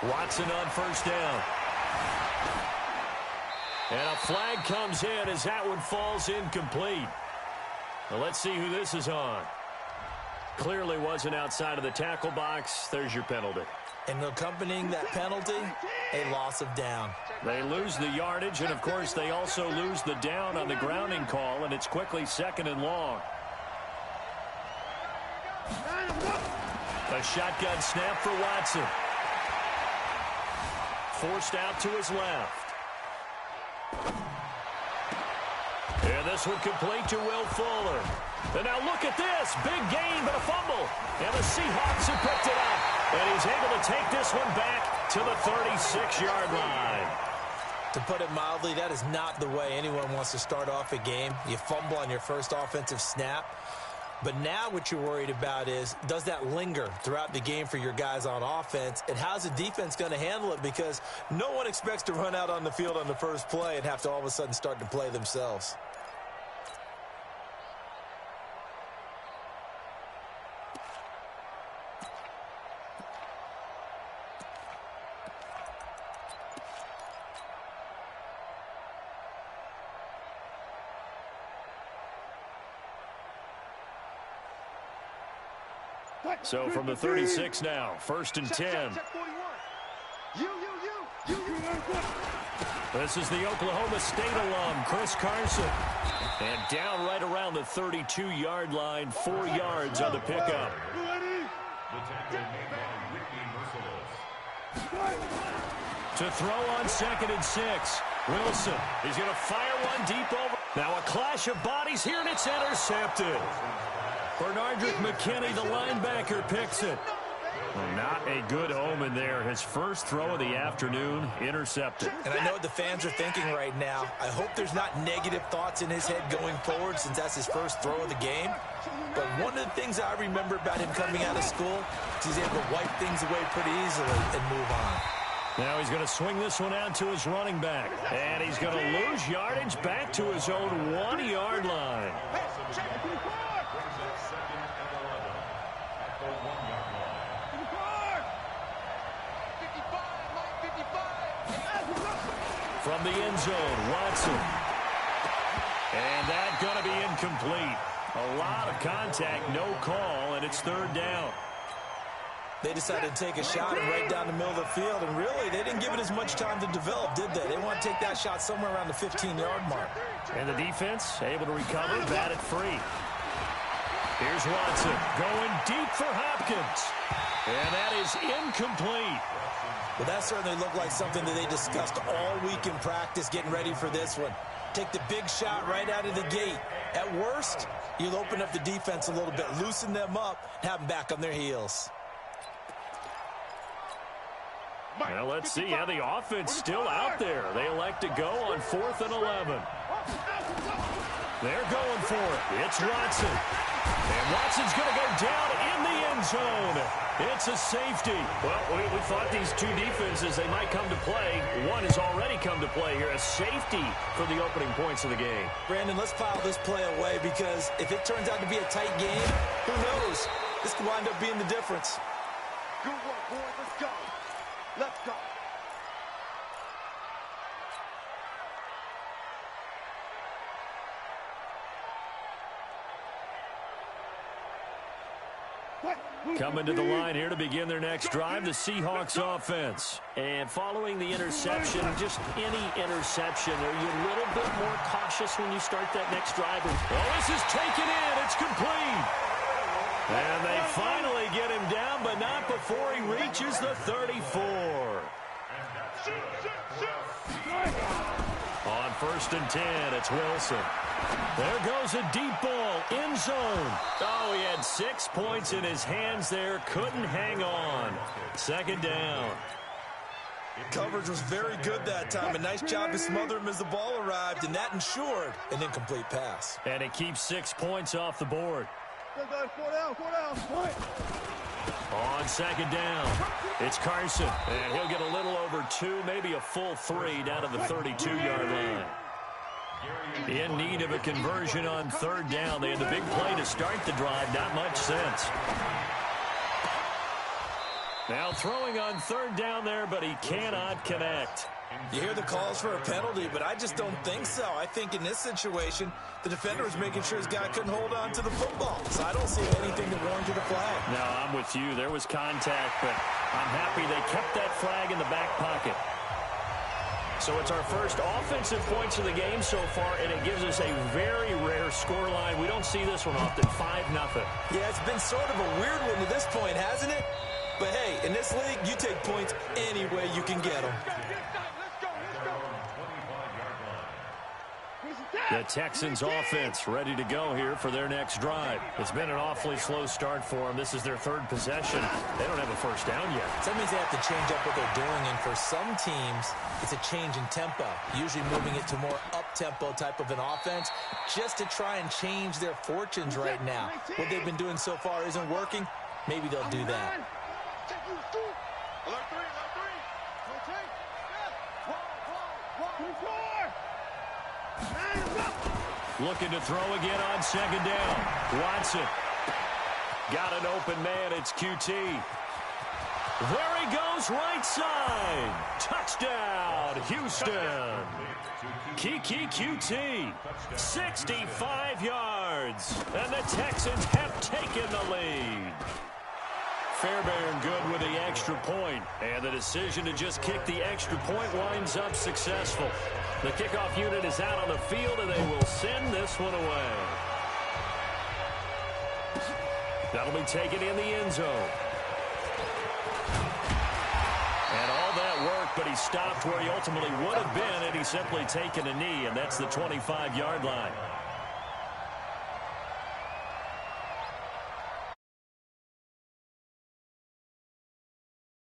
Watson on first down. And a flag comes in as that one falls incomplete. Well, let's see who this is on. Clearly wasn't outside of the tackle box. There's your penalty. And accompanying that penalty, a loss of down. They lose the yardage, and, of course, they also lose the down on the grounding call, and it's quickly 2nd and long. A shotgun snap for Watson. Forced out to his left. And this one complete to Will Fuller. And now look at this. Big gain, but a fumble. And the Seahawks have picked it up. And he's able to take this one back to the 36-yard line. To put it mildly, that is not the way anyone wants to start off a game. You fumble on your first offensive snap. But now what you're worried about is, does that linger throughout the game for your guys on offense? And how's the defense going to handle it? Because no one expects to run out on the field on the first play and have to all of a sudden start to play themselves. So from the 36 now, 1st and 10. This is the Oklahoma State alum, Chris Carson. And down right around the 32-yard line, 4 yards on the pickup. To throw on 2nd and 6. Wilson, he's going to fire one deep over. Now a clash of bodies here, and it's intercepted. Bernardrick McKinney, the linebacker, picks it. Well, not a good omen there. His first throw of the afternoon, intercepted. And I know what the fans are thinking right now. I hope there's not negative thoughts in his head going forward since that's his first throw of the game. But one of the things I remember about him coming out of school is he's able to wipe things away pretty easily and move on. Now he's going to swing this one out to his running back. And he's going to lose yardage back to his own 1-yard line. From the end zone, Watson. And that's going to be incomplete. A lot of contact, no call, and it's 3rd down. They decided to take a shot and right down the middle of the field, and really, they didn't give it as much time to develop, did they? They want to take that shot somewhere around the 15-yard mark. And the defense able to recover, bat it free. Here's Watson going deep for Hopkins. And that is incomplete. Well, that certainly looked like something that they discussed all week in practice getting ready for this one. Take the big shot right out of the gate. At worst, you'll open up the defense a little bit, loosen them up, and have them back on their heels. Well, let's see how the offense still out there. They elect to go on 4th and 11. They're going for it. It's Watson. And Watson's going to go down in the end zone. It's a safety. Well, we thought these two defenses, they might come to play. One has already come to play here. A safety for the opening points of the game. Brandon, let's file this play away because if it turns out to be a tight game, who knows? This could wind up being the difference. Good work, boys. Let's go. Let's go. Coming to the line here to begin their next drive, the Seahawks offense. And following the interception, just any interception, are you a little bit more cautious when you start that next drive? Oh, this is taken in. It's complete. And they finally get him down, but not before he reaches the 34. On 1st and 10, it's Wilson. There goes a deep ball, end zone. Oh, he had 6 points in his hands there, couldn't hang on. 2nd down. Coverage was very good that time. A nice job to smother him as the ball arrived, and that ensured an incomplete pass. And it keeps 6 points off the board. 4 down, point. On 2nd down, it's Carson. And he'll get a little over 2, maybe a full 3 down to the 32-yard line. In need of a conversion on 3rd down. They had the big play to start the drive. Not much sense. Now throwing on third down there, but he cannot connect. You hear the calls for a penalty, but I just don't think so. I think in this situation, the defender was making sure his guy couldn't hold on to the football. So I don't see anything to warrant a flag. No, I'm with you. There was contact, but I'm happy they kept that flag in the back pocket. So it's our first offensive points of the game so far, and it gives us a very rare scoreline. We don't see this one often, 5-0. Yeah, it's been sort of a weird one to this point, hasn't it? But, hey, in this league, you take points any way you can get them. The Texans offense ready to go here for their next drive. It's been an awfully slow start for them. This is their third possession. They don't have a first down yet. So that means they have to change up what they're doing, and for some teams, it's a change in tempo, usually moving it to more up-tempo type of an offense just to try and change their fortunes right now. What they've been doing so far isn't working. Maybe they'll do that. Looking to throw again on second down. Watson. Got an open man. It's QT. There he goes, right side. Touchdown, Houston. Kiki QT. 65 yards. And the Texans have taken the lead. Fairbairn good with the extra point. And the decision to just kick the extra point winds up successful. The kickoff unit is out on the field, and they will send this one away. That'll be taken in the end zone. And all that work, but he stopped where he ultimately would have been, and he's simply taken a knee, and that's the 25-yard line.